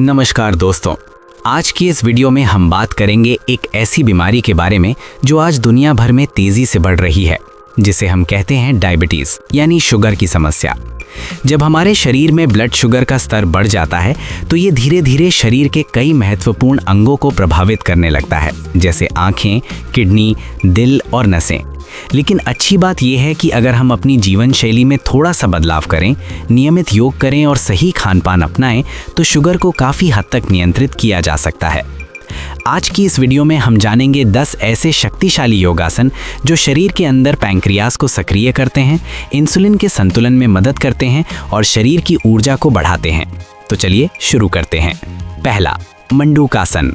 नमस्कार दोस्तों, आज की इस वीडियो में हम बात करेंगे एक ऐसी बीमारी के बारे में जो आज दुनिया भर में तेजी से बढ़ रही है, जिसे हम कहते हैं डायबिटीज यानी शुगर की समस्या। जब हमारे शरीर में ब्लड शुगर का स्तर बढ़ जाता है तो ये धीरे धीरे शरीर के कई महत्वपूर्ण अंगों को प्रभावित करने लगता है, जैसे आंखें, किडनी, दिल और नसें। लेकिन अच्छी बात यह है कि अगर हम अपनी जीवन शैली में थोड़ा सा बदलाव करें, नियमित योग करें और सही खान पान अपनाएं तो शुगर को काफ़ी हद तक नियंत्रित किया जा सकता है। आज की इस वीडियो में हम जानेंगे 10 ऐसे शक्तिशाली योगासन जो शरीर के अंदर पैंक्रियाज को सक्रिय करते हैं, इंसुलिन के संतुलन में मदद करते हैं और शरीर की ऊर्जा को बढ़ाते हैं। तो चलिए शुरू करते हैं। पहला, मंडूकासन।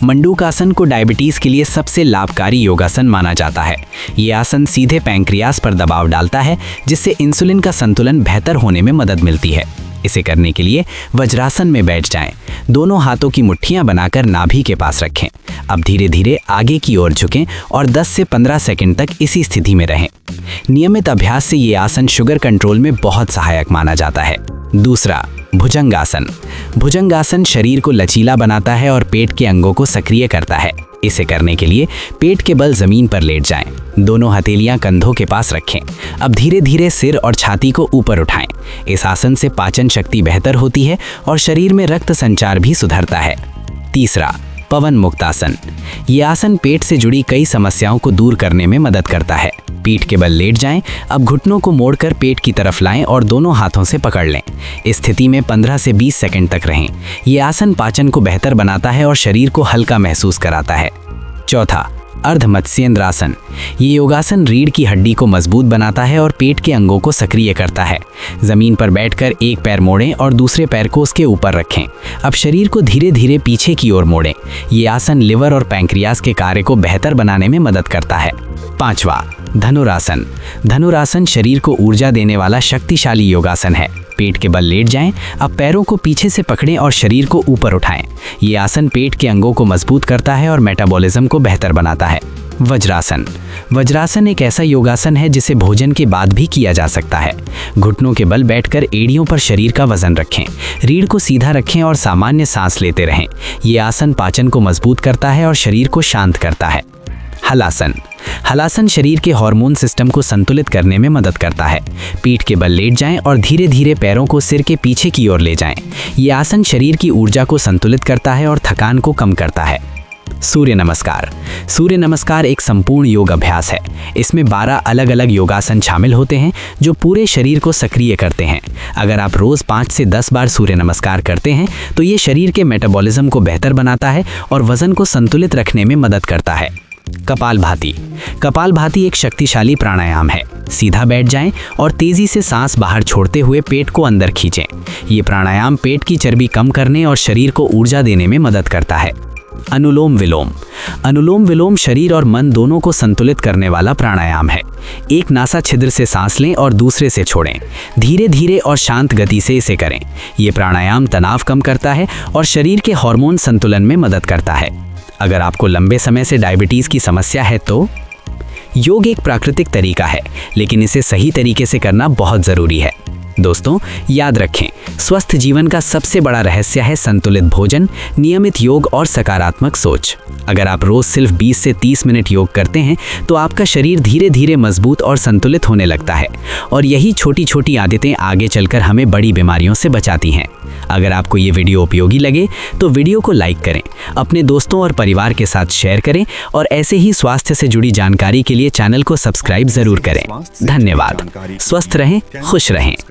मंडूकासन को डायबिटीज के लिए सबसे लाभकारी योगासन माना जाता है। ये आसन सीधे पैंक्रियाज पर दबाव डालता है, जिससे इंसुलिन का संतुलन बेहतर होने में मदद मिलती है। इसे करने के लिए वज्रासन में बैठ जाएं। दोनों हाथों की मुट्ठियां बनाकर नाभि के पास रखें। अब धीरे धीरे आगे की ओर झुकें और 10 से 15 सेकंड तक इसी स्थिति में रहें। नियमित अभ्यास से ये आसन शुगर कंट्रोल में बहुत सहायक माना जाता है। दूसरा, भुजंगासन। भुजंगासन शरीर को लचीला बनाता है और पेट के अंगों को सक्रिय करता है। इसे करने के लिए पेट के बल जमीन पर लेट जाएं। दोनों हथेलियां कंधों के पास रखें। अब धीरे धीरे सिर और छाती को ऊपर उठाएं। इस आसन से पाचन शक्ति बेहतर होती है और शरीर में रक्त संचार भी सुधरता है। तीसरा, पवन मुक्तासन। ये आसन पेट से जुड़ी कई समस्याओं को दूर करने में मदद करता है। पीठ के बल लेट जाएं। अब घुटनों को मोड़कर पेट की तरफ लाएं और दोनों हाथों से पकड़ लें। इस स्थिति में 15 से 20 सेकंड तक रहें। ये आसन पाचन को बेहतर बनाता है और शरीर को हल्का महसूस कराता है। चौथा, अर्धमत्स्येंद्रासन। ये योगासन रीढ़ की हड्डी को मजबूत बनाता है और पेट के अंगों को सक्रिय करता है। जमीन पर बैठकर एक पैर मोड़ें और दूसरे पैर को उसके ऊपर रखें। अब शरीर को धीरे धीरे पीछे की ओर मोड़ें। ये आसन लिवर और पैंक्रियाज के कार्य को बेहतर बनाने में मदद करता है। पांचवा, धनुरासन। धनुरासन शरीर को ऊर्जा देने वाला शक्तिशाली योगासन है। पेट के बल लेट जाएं। अब पैरों को पीछे से पकड़ें और शरीर को ऊपर उठाएं। ये आसन पेट के अंगों को मजबूत करता है और मेटाबॉलिज्म को बेहतर बनाता है। वज्रासन। वज्रासन एक ऐसा योगासन है जिसे भोजन के बाद भी किया जा सकता है। घुटनों के बल बैठकर एड़ियों पर शरीर का वजन रखें। रीढ़ को सीधा रखें और सामान्य सांस लेते रहें। ये आसन पाचन को मजबूत करता है और शरीर को शांत करता है। हलासन। हलासन शरीर के हार्मोन सिस्टम को संतुलित करने में मदद करता है। पीठ के बल लेट जाएं और धीरे धीरे पैरों को सिर के पीछे की ओर ले जाएं। ये आसन शरीर की ऊर्जा को संतुलित करता है और थकान को कम करता है। सूर्य नमस्कार। सूर्य नमस्कार एक संपूर्ण योग अभ्यास है। इसमें 12 अलग अलग योगासन शामिल होते हैं जो पूरे शरीर को सक्रिय करते हैं। अगर आप रोज 5 से 10 बार सूर्य नमस्कार करते हैं तो ये शरीर के मेटाबॉलिज्म को बेहतर बनाता है और वजन को संतुलित रखने में मदद करता है। कपालभाति। कपालभाति एक शक्तिशाली प्राणायाम है। सीधा बैठ जाएं और तेजी से सांस बाहर छोड़ते हुए पेट को अंदर खींचें। ये प्राणायाम पेट की चर्बी कम करने और शरीर को ऊर्जा देने में मदद करता है। अनुलोम विलोम। अनुलोम विलोम शरीर और मन दोनों को संतुलित करने वाला प्राणायाम है। एक नासा छिद्र से सांस लें और दूसरे से छोड़ें। धीरे धीरे और शांत गति से इसे करें। ये प्राणायाम तनाव कम करता है और शरीर के हार्मोन संतुलन में मदद करता है। अगर आपको लंबे समय से डायबिटीज की समस्या है तो योग एक प्राकृतिक तरीका है, लेकिन इसे सही तरीके से करना बहुत जरूरी है। दोस्तों, याद रखें, स्वस्थ जीवन का सबसे बड़ा रहस्य है संतुलित भोजन, नियमित योग और सकारात्मक सोच। अगर आप रोज सिर्फ 20 से 30 मिनट योग करते हैं तो आपका शरीर धीरे धीरे मजबूत और संतुलित होने लगता है और यही छोटी छोटी आदतें आगे चलकर हमें बड़ी बीमारियों से बचाती हैं। अगर आपको ये वीडियो उपयोगी लगे तो वीडियो को लाइक करें, अपने दोस्तों और परिवार के साथ शेयर करें और ऐसे ही स्वास्थ्य से जुड़ी जानकारी के लिए चैनल को सब्सक्राइब जरूर करें। धन्यवाद। स्वस्थ रहें, खुश रहें।